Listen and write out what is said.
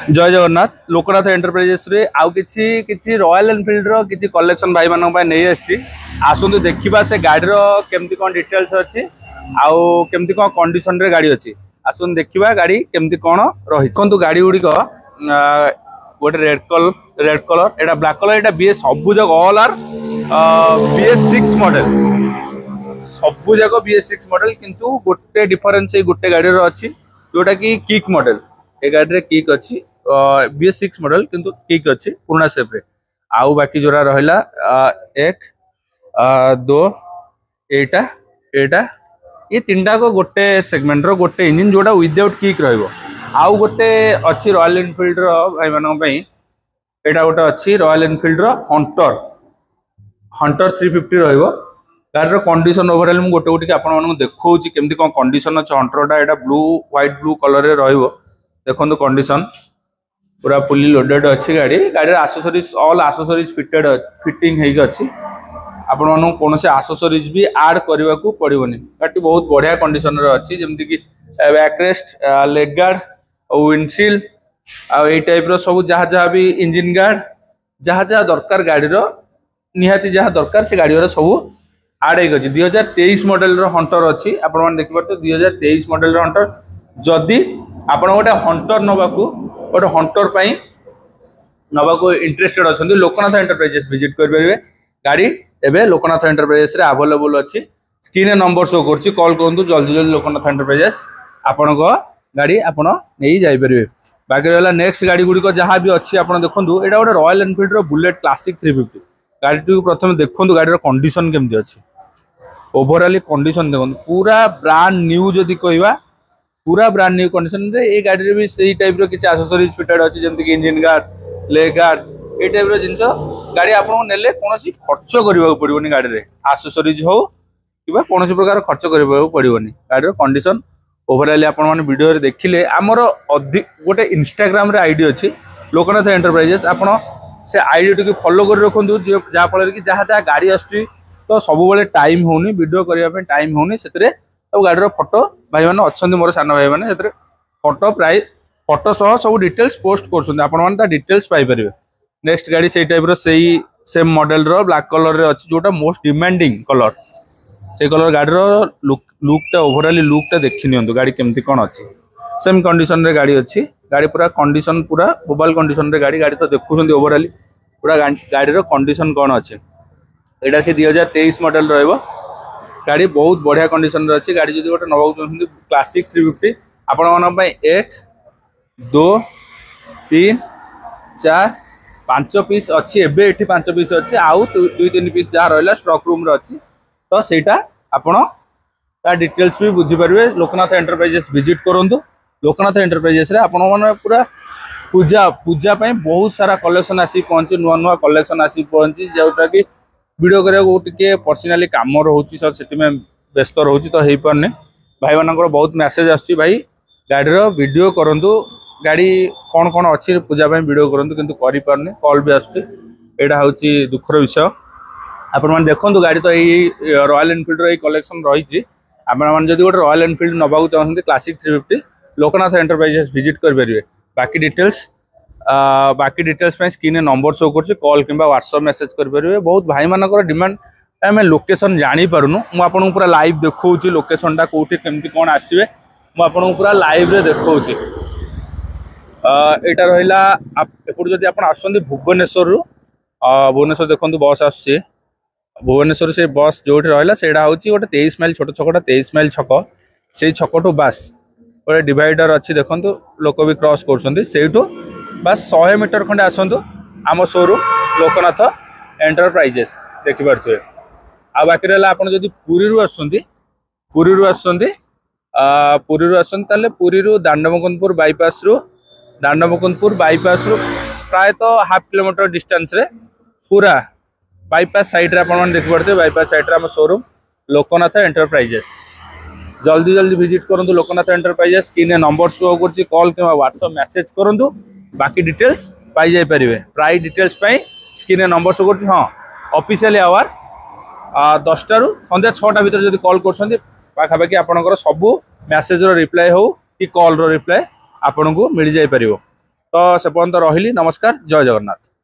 जय जगन्नाथ लोकनाथ एंटरप्राइजेस रे आउ किछि किछि रॉयल एनफील्ड रो किछि कलेक्शन भाई मानन पय नै आसी आसुंतु देखिबा से गाड़ी रो केमती कोन डिटेल्स अछि आउ केमती कोन कंडीशन रे गाड़ी अछि आसुन देखिबा गाड़ी केमती कोन रहि कोंतु गाड़ी गुडी को गोटे रेड कलर एटा ब्लैक कलर एटा बीएस सबु जग ऑल आर BS6 मॉडल सबु जग BS6 मॉडल किंतु गोटे डिफरेंस ए गोटे गाड़ी रो अछि जोटा की किक मॉडल ए गाड़ी रे किक अछि BS6 मॉडल किंतु किक अछि पुराना शेप रे आउ बाकी जोरा रहला एक दो एटा एटा ये तीनटा को गोटे सेगमेंट रो गोटे इंजन जोटा विदाउट किक रहइबो आउ गोटे अछि रॉयल एनफील्ड रो भाई मानन पई एटा गोटे अछि रॉयल एनफील्ड रो हंटर 350 रहइबो गाड़ी रो कंडीशन ओवरऑल मु गोटे गोटे आपन मानन देखौची केमती कोन कंडीशन अछि हंटरटा एटा ब्लू व्हाइट ब्लू कलर रे रहइबो देखंतु कंडीशन पूरा फुली लोडेड अच्छी गाड़ी गाड़ी एक्सेसरीज ऑल एक्सेसरीज फिटिंग हेक अच्छी आपण मानू कौन से एक्सेसरीज भी ऐड करने को पड़ोनी गाड़ी बहुत बढ़िया कंडीशन रे अच्छी जमती कि बैकरेस्ट लेग गार्ड और विंडशील्ड आई टाइप रो सब जहाँ जहाँ भी इंजिन गार्ड जहाँ जहाँ दरकार गाड़ी रो निहाती जहाँ दरकार से गाड़ी रो सब ऐड हेक अच्छी 2023 मॉडल रो हंटर अच्छी आपण माने देखि परते 2023 मॉडल रो हंटर जदि आपण गोटे हंटर नबाकू गोटे हंटर पाई नबाकू इंटरेस्टेड अछंती लोकनाथ एंटरप्राइजेस विजिट कर परिबे गाड़ी एबे लोकनाथ एंटरप्राइजेस रे अवेलेबल अछि स्क्रीन नंबर शो करछि कॉल करंतु जल्दी जल्दी लोकनाथ एंटरप्राइजेस आपण को गाड़ी आपण नै जाई परिबे बाकी रहला नेक्स्ट गाड़ी गुडी को जहां भी अछि आपण देखंतु एटा गोटे रॉयल एनफील्ड रो बुलेट क्लासिक 350 गाड़ी को प्रथम देखंतु गाड़ी रो कंडीशन केमति अछि ओवरऑल कंडीशन देखंतु पूरा ब्रांड न्यू जदी कहबा पूरा ब्रांड न्यू कंडीशन रे ए गाड़ी रे भी सही टाइप रो किछ एक्सेसरीज फिटेड अछि जेमति कि इंजन गार्ड लेग गार्ड ए टाइप रो जिंस गाड़ी आपन नेले कोनोसी खर्च करबा पड़िबोनी गाड़ी रे एक्सेसरीज हो किबा कोनोसी प्रकार खर्च करबा पड़िबोनी गाड़ी रो कंडीशन ओवरऑल आपन माने वीडियो रे देखिले हमर गोटे इंस्टाग्राम रे आईडी अछि लोकनाथ एंटरप्राइजेस आपन से आईडी को फॉलो कर रखंतु जा फल कि जहाँ जहाँ गाड़ी आछि तो सब बेले टाइम होनी वीडियो करबा पे टाइम होनी सेतरे सब गाड़ी रो फोटो भाई माने अच्छे मोर सान भाई माने फोटो प्राइस फोटो सह सब डिटेल्स पोस्ट कर आपण माने डिटेल्स पाई परिबे नेक्स्ट गाड़ी से टाइप रो सही सेम मॉडल रो ब्लैक कलर रे अछि जोटा मोस्ट डिमांडिंग कलर से कलर गाड़ी रो लुकटा ओवरऑल लुकटा देखि नियंतु गाड़ी केमती कोन अछि सेम कंडीशन रे गाड़ी अछि गाड़ी पूरा कंडीशन पूरा मोबाइल कंडीशन रे गाड़ी तो देखुछंती ओवरऑल पूरा गाड़ी रो कंडीशन कोन अछि एटा से 2023 मॉडल रहइबो गाड़ी बहुत बढ़िया कंडीशन अच्छी गाड़ी जब गोटे नवा चाहते क्लासिक 350 आपण मान 1 2 3 4 5 पीस अच्छी एबे एठी 5 पीस अच्छी आउ 2-3 पीस जहाँ रहा स्टॉक रूम रे अच्छी तो सेटा आपण ता डिटेल्स भी बुझी पारे लोकनाथ एंटरप्राइजेस विजिट करंतु लोकनाथ एंटरप्राइजेस रे आपण माने पूरा पूजा पूजा पई बहुत सारा कलेक्शन आसी पहुंची नुआ नुआ कलेक्शन आसी पहुंची जोटा कि वीडियो करिया टिके पर्सनली काम रोची सर से व्यस्त रोची तो हो पारने भाई मानकर बहुत मैसेज आसी भाई गाड़ी रो वीडियो करंतु गाड़ी कौन कौन अच्छी पूजा वीडियो करंतु किंतु करि पारने कॉल भी आछी एटा होची दुखर विषय आपण माने देखंतु गाड़ी तो यही रॉयल एनफील्ड रो कलेक्शन रही आपण माने जदी गोटे रॉयल एनफील्ड नबाकू चाहते क्लासिक 350 लोकनाथ एंटरप्राइजेस विजिट कर परिबे बाकी डिटेल्स पे स्क्रीन नंबर शो कर कॉल किंबा व्हाट्सएप मैसेज कर परिबे बहुत भाई मानकर डिमांड आम लोकेशन जानी पारुनु मु आपन पूरा लाइव देखौची लोकेशन टा कोठी केमती कोन आसीबे मु आपन पूरा लाइव रे देखौची एटा रहिला एपुर जदी आपन आसंदी भुवनेश्वर रु भुवनेश्वर देखंतु बस आसी भुवनेश्वर से बस जोठी रहिला सेडा होची गोटे 23 माइल छोट छकटा 23 माइल छक से छकटो बास गोटे डिवाइडर अच्छी देखंतु लोक भी क्रॉस करछंती सेठो बस 100 मीटर खंडे आसंतु आम शोरूम लोकनाथ एंटरप्राइजेस देखि पारथुए आ बाकी रहला आपण जदी पुरी रु आसंती ताले पुरी रु दांडमुकुंदपुर बाईपास रु प्राय तो हाफ किलोमीटर डिस्टेंस रे पूरा बाईपास साइड रे आपण देखि पारथुए बाईपास साइड रे आम शोरूम लोकनाथ एंटरप्राइजेस जल्दी जल्दी विजिट करंतु Loknath enterprises screen number show करछि कॉल किंबा व्हाट्सएप मैसेज करंतु बाकी डिटेल्स पाई जाई परिबे प्राइस डिटेल्स पई स्क्रीन नंबर शो करछि हां ऑफिशियल आवर 10टा रु संध्या 6टा भीतर जदी कॉल करछन्ती पाखा पाखी आपनकर सब मैसेज रो रिप्लाई हो कि कॉल रो रिप्लाई आपन को मिल जाई परिबो तो से पर्यंत रही नमस्कार जय जगन्नाथ।